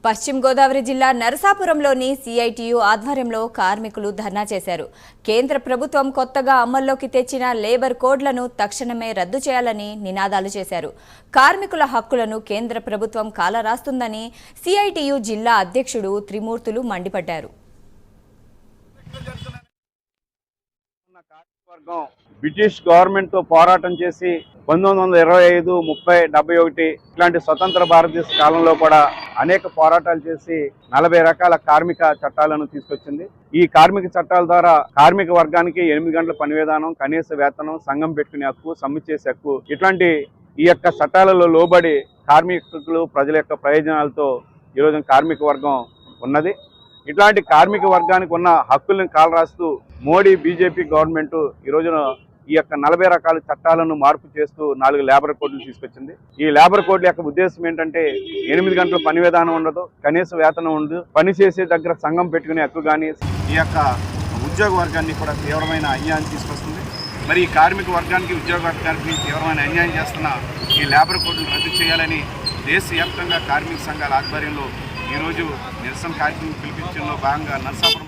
పశ్చిమ గోదావరి జిల్లా నరసాపురంలోని సిఐటియు ఆధ్వర్యంలో కార్మికులు ధర్నా చేశారు. కేంద్ర ప్రభుత్వం కొత్తగా అమల్లోకి తెచ్చిన లేబర్ కోడ్లను తక్షణమే రద్దు చేయాలని నినాదాలు చేశారు. కార్మికుల హక్కులను కేంద్ర ప్రభుత్వం కాలరాస్తుందని సిఐటియు జిల్లా అధ్యక్షుడు త్రిమూర్తులు మండిపడ్డారు. బ్రిటిష్ గవర్నమెంట్ తో పోరాటం చేసి 1925, 30, 71 ఇట్లాంటి స్వతంత్ర భారతదేశ కాలంలో కూడా అనేక పోరాటాలు చేసి 40 రకాల కార్మిక చట్టాలను తీసుకొచ్చింది. ఈ కార్మిక చట్టాల ద్వారా కార్మిక వర్గానికి 8 గంటల పని విధానం, కనీస వేతనం, సంఘం పెట్టుకునే హక్కు, సమ్మె చేసే హక్కు ఇట్లాంటి ఈ యొక్క చట్టాలలో లోబడి కార్మికులు ప్రజల యొక్క ప్రయోజనాలతో ఈరోజు కార్మిక వర్గం ఉన్నది. ఇట్లాంటి కార్మిక వర్గానికి ఉన్న హక్కులను కాలరాస్తూ మోడీ బీజేపీ గవర్నమెంట్ ఈ రోజున ఈ యొక్క 40 రకాల చట్టాలను మార్పు చేస్తూ 4 లేబర్ కోడ్లు తీసుకొచ్చింది. ఈ లేబర్ కోడ్ల యొక్క ఉద్దేశం ఏంటంటే 8 గంటల పని విధానం ఉండదు, కనీస వేతనం ఉండదు, పని చేసే దగ్గర సంఘం పెట్టుకునే హక్కు కానీ ఈ యొక్క ఉద్యోగ వర్గాన్ని కూడా తీవ్రమైన అన్యాయం తీసుకొస్తుంది. మరి ఈ కార్మిక వర్గానికి ఉద్యోగ వర్గానికి తీవ్రమైన అన్యాయం చేస్తున్న ఈ లేబర్ కోడ్లు రద్దు చేయాలని దేశవ్యాప్తంగా కార్మిక సంఘాల ఆధ్వర్యంలో ఈరోజు నిరసన కార్యక్రమం పిలిపించడంలో భాగంగా నరసాపురం